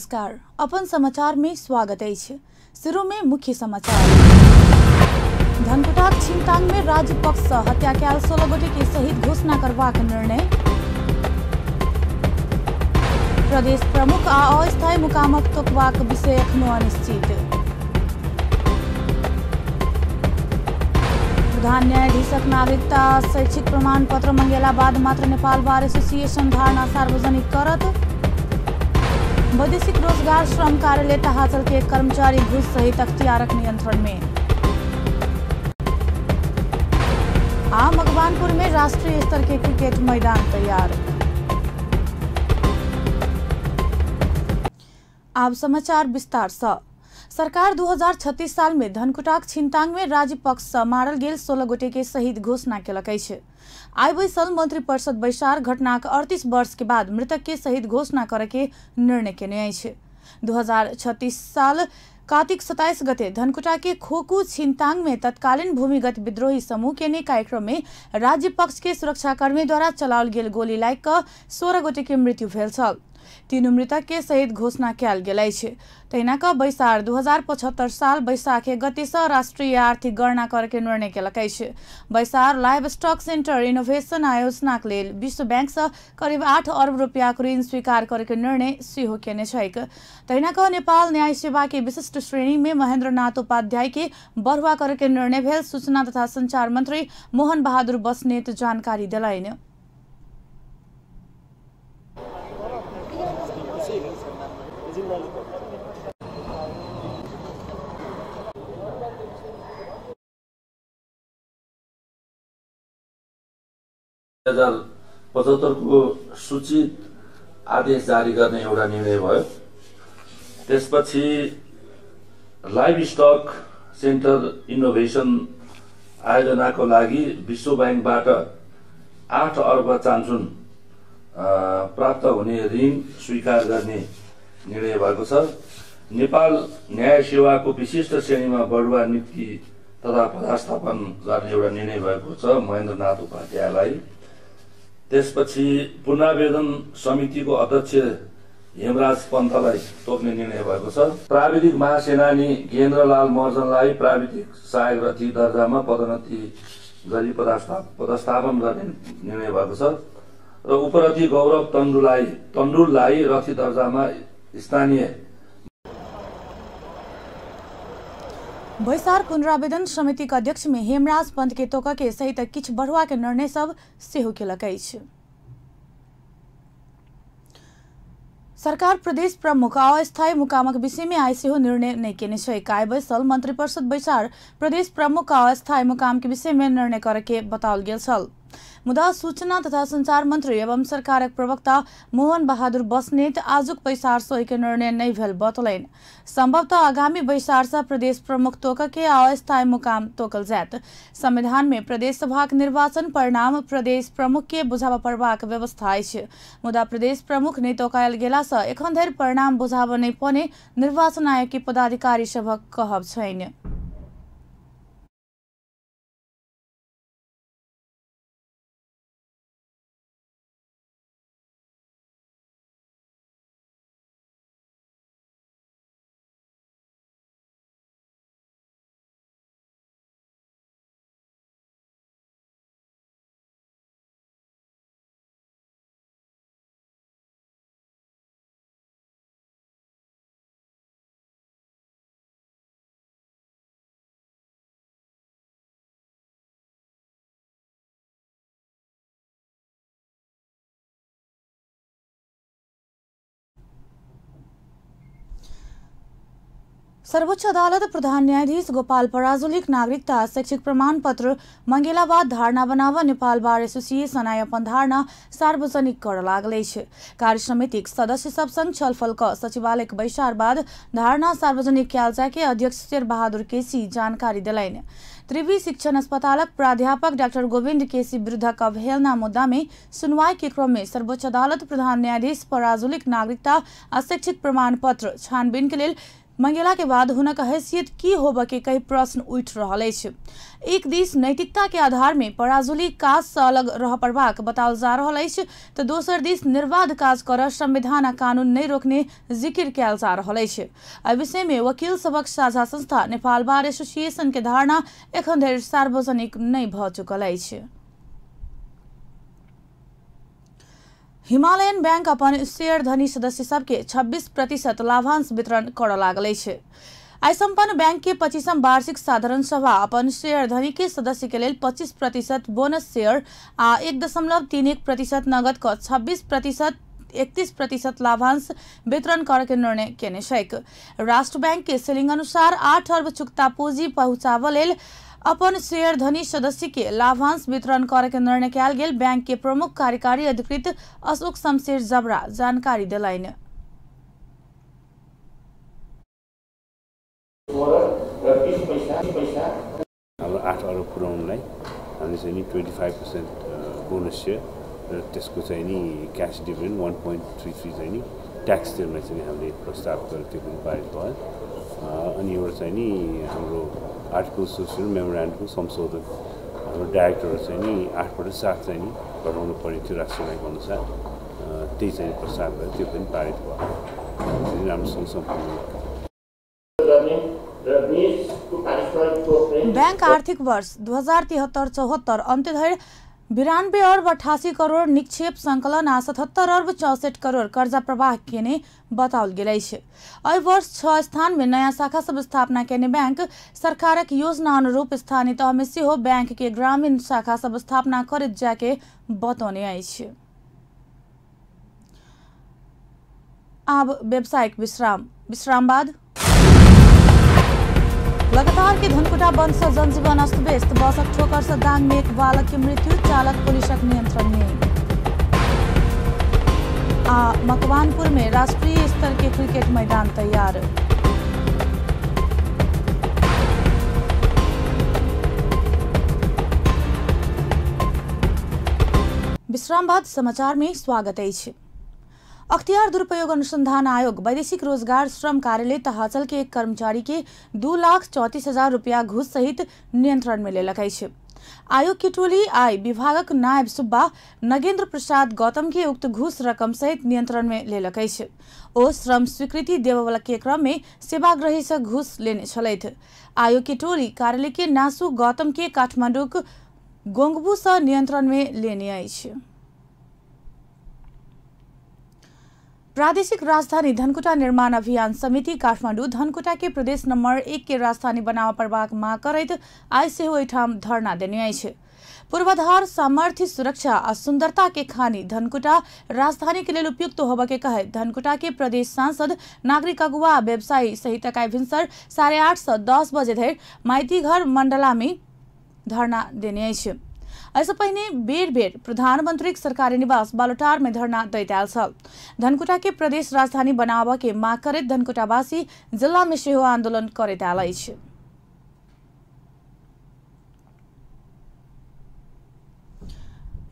नमस्कार, अपन समाचार में स्वागत है। शुरू में मुख्य समाचार। धनकुटा छिंताङ में राज्य पक्ष हत्या कैल 16 गोटे के शहीद घोषणा करवाक निर्णय। प्रदेश प्रमुख आ अस्थायी मुकामक तोकबाक विषय एखनो अनिश्चित। प्रधान न्यायाधीशक नागरिकता शैक्षिक प्रमाण पत्र मंगेला बाद मात्र नेपाल बार एसोसिएशन धारणा सार्वजनिक करत। वैदेशिक रोजगार श्रम कार्यालय तहाचल के कर्मचारी घूस सहित अख्तियारक नियंत्रण में। मकवानपुर में राष्ट्रीय स्तर के क्रिकेट मैदान तैयार। अब समाचार विस्तार से। सरकार 2036 साल में धनकुटाक छिंताङ में राज्य पक्ष मारल गेल 16 गोटे के शहीद घोषणा केलकै छै। आई बैसल मंत्री परिषद बैसार घटनाक 38 वर्ष के बाद मृतक के शहीद घोषणा करे के निर्णय केने अछि। 2036 साल कार्तिक 27 गते धनकुटा के खोकू छिंताङ में तत्कालीन भूमिगत विद्रोही समूह के कार्यक्रम में राज्य पक्ष के सुरक्षाकर्मी द्वारा चलाओल गेल गोली लागि 16 गोटे के मृत्यु भेल छल। तीनू मृतक के शहीद घोषणा कैल गेल अछि। तहिना क बैसार 2075 साल वैशाख 1 गते से राष्ट्रीय आर्थिक गणना करे के निर्णय केलकै अछि। बैसार लाइव स्टॉक सेंटर इनोवेशन आयोजनाक लेल विश्व बैंक से करीब 8 अरब रुपया ऋण स्वीकार करे के निर्णय सेहो केने छैक। तहिना क नेपाल न्याय सेवा के विशिष्ट श्रेणी में महेंद्र नाथ उपाध्याय के बढ़ुआ करे के निर्णय भेल सूचना तथा संचार मंत्री मोहन बहादुर बस्नेत जानकारी देलैन। को सूचित आदेश जारी गर्ने एउटा निर्णय भयो। त्यसपछि लाइभ स्टक सेन्टर इनोभेसन आयोजनाको लागि विश्व बैंकबाट 8 अर्ब चान्चुन प्राप्त हुने ऋण स्वीकार गर्ने निर्णय भएको छ। नेपाल न्याय सेवाको विशिष्ट श्रेणीमा बढुवा नियुक्ति तथा पदस्थापन गर्ने एउटा निर्णय भएको छ महेन्द्रनाथ उपाध्यायलाई। त्यसपछि पुनरावेदन समितिको अध्यक्ष हेमराज पन्तलाई तोक्ने निर्णय भएको छ। प्राविधिक महासेनानी गेन्द्रलाल महर्जनलाई प्राविधिक सहायक रथी दर्जामा पदोन्नति गरी पदस्थापन गर्ने निर्णय भएको छ र उपरथी गौरव तण्डुललाई रथी दर्जामा स्थानीय। बैसार पुनरावेदन समिति के अध्यक्ष में हेमराज पंत के तोका के सहित किछ बढ़ुआ के निर्णय सब सेहो केलकै अछि। सरकार प्रदेश प्रमुख अस्थायी मुकामक विषय में आई सेहो निर्णय नहीं केने छै। आई बैसल मंत्री परिषद बैसार प्रदेश प्रमुख अस्थायी मुकाम के विषय में निर्णय करे के बताओल गेल छल। मुदा सूचना तथा संचार मंत्री एवं सरकारक प्रवक्ता मोहन बहादुर बस्नेत आजुक बैसार सोही के निर्णय नहीं भेल बतलैन। संभवतः आगामी बैसार से प्रदेश प्रमुख तोक के अस्थायी मुकाम तोकल जायत। संविधान में प्रदेश सभा निर्वाचन परिणाम प्रदेश प्रमुख के बुझावा पड़बाक व्यवस्था अछि। मुदा प्रदेश प्रमुख नहीं तोकायल गेला से एखन धरि परिणाम बुझावा नहीं पने निर्वाचन आयोग के पदाधिकारी सभक कहब छैन। सर्वोच्च अदालत प्रधान न्यायाधीश गोपाल पराजुलीक नागरिकता शैक्षिक प्रमाण पत्र मंगेला बाद धारणा बनावा नेपाल बार एसोसिएशन आई अपन धारणा सार्वजनिक कर लागलै छै। कार्य समितिक सदस्य सब संग छलफल क सचिवालय बैसार बाद धारणा सार्वजनिक कयल जाय के अध्यक्ष शेर बहादुर केसी जानकारी देलैन। त्रिवी शिक्षण अस्पतालक प्राध्यापक डॉक्टर गोविंद केसी विरुद्धक अवहेलना मुद्दा में सुनवाई के क्रम में सर्वोच्च अदालत प्रधान न्यायाधीश पराजुलीक नागरिकता आ शैक्षिक प्रमाण पत्र छानबीन के लिए मंगेला के बाद हुनक हैसियत की होब के कई प्रश्न उठ रहल अछि। एक दिस नैतिकता के आधार में पराजुली काज से अलग रह पड़बाक बताओल जा रहल अछि तो दोसर दिस निर्बाध काज कर संविधान आ कानून नहीं रोकने जिक्र कयल जा रहल अछि। एहि विषय में वकील सबक साझा संस्था नेपाल बार एसोसिएशन के धारणा एखन धरि सार्वजनिक नहीं भ चुकल अछि। हिमालयन बैंक अपन शेयर धनी सदस्य सबके 26% लाभांश वितरण कर लागल अछि। आई संपन्न बैंक के 25वां वार्षिक साधारण सभा अपन शेयर धनी के सदस्य के लेल 25% बोनस शेयर आ 1.31% नगद क 26% 31% लाभांश वितरण करे के निर्णय केने छैक। राष्ट्र बैंक के सीलिंग अनुसार 8 अर्ब चुकता पूंजी पहुंचाब लेल अपन शेयर धनी सदस्य के लाभांश वितरण करे के निर्णय कयल गेल बैंक के प्रमुख कार्यकारी अधिकृत अशोक शमशेर जबरा जानकारी दिलैन। 8 अर्ब पुर्याउनलाई हामी चाहिँ नि 25% बोनस शेयर र त्यसको चाहिँ नि क्याश डिभिडेन्ड 1.33 चाहिँ नि ट्याक्स तिर्न चाहिँ हामीले प्रस्ताव गरेको त्यो पनि पारित भयो। अनि एउटा चाहिँ नि हाम्रो आर्टिकल सोसियल मेमोरेन्डमको संशोधन हाम्रो डाइरेक्टर चाहिँ नि 8/7 चाहिँ नि घटाउनु पर्ने थियो राष्ट्रिय बैंक अनुसार त्यही चाहिँ प्रस्ताव भयो त्यो पनि पारित भयो। राम्रोसँग सम्पन्न बैंक आर्थिक वर्ष 2073-74 अंत्य धरि 92 अर्ब 88 करोड़ निक्षेप संकलन आ 77 अर्ब 64 करोड़ कर्जा प्रवाह केने बताओल गेल अछि। एहि वर्ष 6 स्थान में नया शाखा सब स्थापना केने बैंक सरकारक योजना अनुरूप स्थानीय तह में सेहो बैंक के ग्रामीण शाखा सब स्थापना करैत जाके बतौने अछि। अब व्यावसायिक विश्राम बाद लगातार के धनकुटा बंद से जनजीवन अस्त व्यस्त। बसक ठोकर से दांग में एक बालक की मृत्यु, चालक पुलिसक नियंत्रण में। मकवानपुर में राष्ट्रीय स्तर के क्रिकेट मैदान तैयार। विश्राम बाद समाचार में स्वागत है। अख्तियार दुरुपयोग अनुसंधान आयोग वैदेशिक रोजगार श्रम कार्यालय तहाचल के एक कर्मचारी के 2,34,000 रुपया घूस सहित नियंत्रण में लेलक अछि। आयोग की टोली आई विभागक नायब सुब्बा नगेंद्र प्रसाद गौतम के उक्त घूस रकम सहित नियंत्रण में लेलक अछि। ओ श्रम स्वीकृति देवला के क्रम में सेवाग्राही से घूस लेने छलैथ। आयोग की टोली कार्यालय के नासु गौतम के काठमांडूक गोंगबू से नियंत्रण में लेने अछि। प्रादेशिक राजधानी धनकुटा निर्माण अभियान समिति काठमाडौँ धनकुटा के प्रदेश नंबर 1 के राजधानी बनावा पड़बाक मांग करैत आई सेहो एठाम धरना देने अछि। पूर्वाधार सामर्थ्य सुरक्षा आ सुंदरता के खानी धनकुटा राजधानी के लिए उपयुक्त होबे के कहे धनकुटा के प्रदेश सांसद नागरिक अगुवा व्यवसायी सहित इकाई भिनसर 8:30 से 10 बजे धरि माइती घर मंडला में धरना देने अछि। ऐसे पहिने बेर बेर प्रधानमंत्री सरकारी निवास बालुटार में धरना दैत आयल छल। धनकुटा के प्रदेश राजधानी बनाबा के मांग करैत धनकुटावासी जिला में सेहो आंदोलन करैत आयल अछि।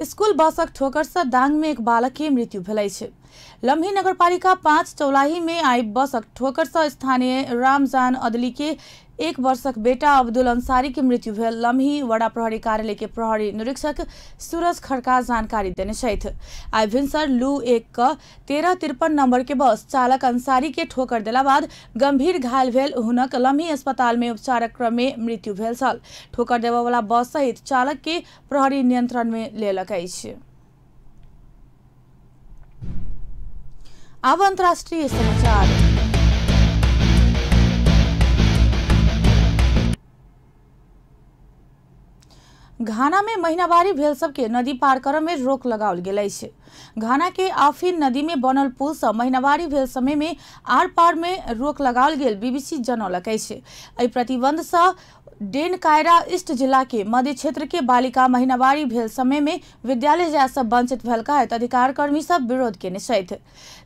स्कूल बसक ठोकर से दांग में एक बालक की मृत्यु भेल अछि। लम्ही नगरपालिका 5 चौलाही में आई बसक ठोकर से स्थानीय रामजान अदली के 1 वर्षक बेटा अब्दुल अंसारी की मृत्यु भेल। लम्ही वडा प्रहरी कार्यालय के प्रहरी निरीक्षक सूरज खड़का जानकारी देने छथि। आई भिनसर लू 1 का 1353 नंबर के बस चालक अंसारी के ठोकर देला बाद गंभीर घायल भेल। हुनक लम्ही अस्पताल में उपचारक क्रम में मृत्यु भेल छल। ठोकर देबा वाला बस सहित चालक के प्रहरी नियंत्रण में लेलक अछि। अब अंतर्राष्ट्रीय समाचार। घाना में महीनावारी भेल सबके नदी पार करम में रोक लगाओल गेल अछि। घाना के आफिन नदी में बनल पुल से महीनावारी भेल समय में आर पार में रोक लगाओल गेल बीबीसी जनौलक अछि। एहि प्रतिबंध से डेन कायरा ईस्ट जिला के मध्य क्षेत्र के बालिका महीनावारी भेल समय में विद्यालय जाय से वंचित भेल कहैत अधिकार कर्मी सब विरोध केने छथि।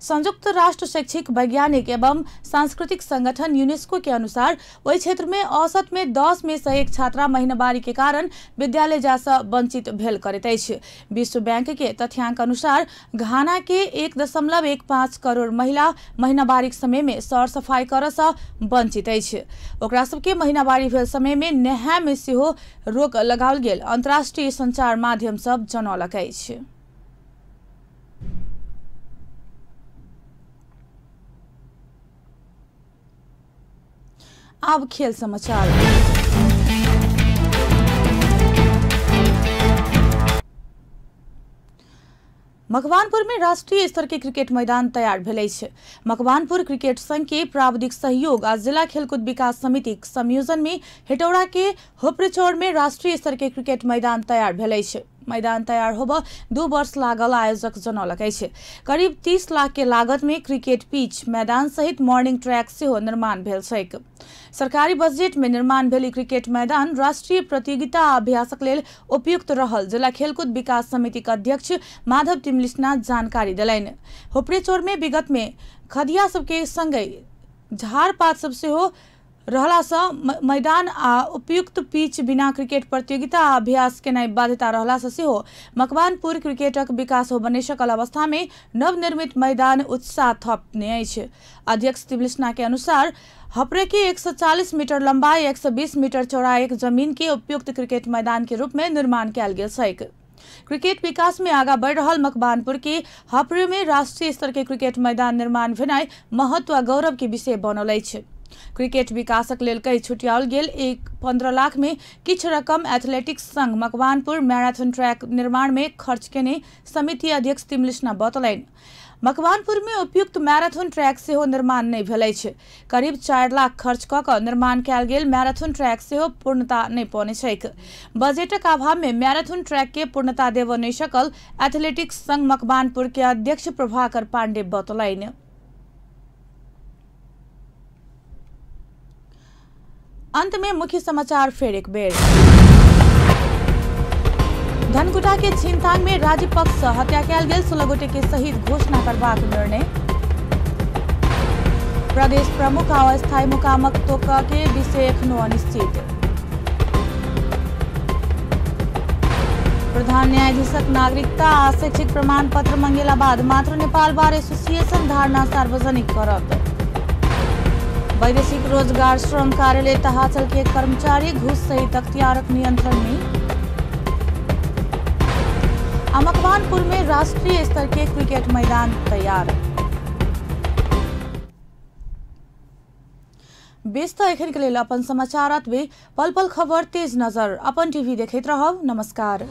संयुक्त राष्ट्र शैक्षिक वैज्ञानिक एवं सांस्कृतिक संगठन यूनेस्को के अनुसार वही क्षेत्र में औसत में 10 में से 1 छात्रा महीनावारी के कारण विद्यालय जाय से वंचित भेल करैत अछि। विश्व बैंक के तथ्यांक अनुसार अनुसार घाना के 1.15 करोड़ महिला महीनावारी समय में सर सफाई कर से वंचित अछि। ओकरा सबके महीनावारी भेल समय में नहाय में सेहो रोक लगाओल गेल अंतर्राष्ट्रीय संचार माध्यम सब जनौलक अछि। अब खेल समाचार। मकवानपुर में राष्ट्रीय स्तर के क्रिकेट मैदान तैयार भेलै छै। मकवानपुर क्रिकेट संघ के प्राविधिक सहयोग आ जिला खेलकूद विकास समिति संयोजन में हेटौड़ा के होपरेचौर में राष्ट्रीय स्तर के क्रिकेट मैदान तैयार भेलै छै। मैदान तैयार होब 2 वर्ष लागल आयोजक जनौलक अछि। करीब 30 लाख के लागत में क्रिकेट पिच, मैदान सहित मॉर्निंग ट्रैक सेहो निर्माण भेल छैक। सरकारी बजट में निर्माण भेल क्रिकेट मैदान राष्ट्रीय प्रतियोगिता आ अभ्यासक लेल उपयुक्त रहल जिला खेलकूद विकास समिति के अध्यक्ष माधव तिमलिसना जानकारी देलनि। होपरेचौर में विगत में खदिया सबके संगे झाड़ पात सब सेहो रहला सँ मैदान आ उपयुक्त पिच बिना क्रिकेट प्रतियोगिता आ अभ्यास केनाइ बाध्यता रहला सँ सेहो मकवानपुर क्रिकेटक विकास हो बने सकल अवस्था में नवनिर्मित मैदान उत्साह थपने अछि। अध्यक्ष तिमलिसना के अनुसार हपरे के 140 मीटर लंबाई 120 मीटर चौड़ाई जमीन के उपयुक्त क्रिकेट मैदान के रूप में निर्माण कयल गेल छैक। क्रिकेट विकास में आगा बढ़ रहल मकवानपुर के हपरे में राष्ट्रीय स्तर के क्रिकेट मैदान निर्माण भेनाइ महत्व आ गौरव के विषय बनल अछि। क्रिकेट विकासक लेल कई छुटियाओल गेल 15 लाख में किछ रकम एथलेटिक्स संघ मकवानपुर मैराथन ट्रैक निर्माण में खर्च केने समिति अध्यक्ष तिमलिसना बतलनि। मकवानपुर में उपयुक्त मैराथन ट्रैक सेहो निर्माण नहीं भेल अछि। करीब 4 लाख खर्च क के निर्माण कयल गेल मैराथन ट्रैक सेहो पूर्णता नहीं पौने छैक। बजटक अभाव में मैराथन ट्रैक के पूर्णता देव नहीं सकल एथलेटिक्स संघ मकवानपुर के अध्यक्ष प्रभाकर पांडे बतलनि। अंत में मुख्य समाचार फिर एक बेर। धनकुटा के छिनतांग में राज्य पक्ष से हत्या कयल गेल 16 गोटे के शहीद घोषणा करबाक निर्णय। प्रदेश प्रमुख आ अस्थायी मुकामक तोका के विषय एखनो अनिश्चित। प्रधान न्यायाधीशक नागरिकता आ शैक्षिक प्रमाण पत्र मंगेला बाद मात्र नेपाल बार एसोसिएशन धारणा सार्वजनिक करत। वैदेशिक रोजगार श्रम कार्यालय तहाचल के कर्मचारी घूस सहित अख्तियारक नियंत्रण में। मकवानपुर में राष्ट्रीय स्तर के क्रिकेट मैदान तैयार। व्यस्त एखन के लेल अपन समाचार पल पल खबर तेज नजर अपन टीवी देखैत रहब। नमस्कार।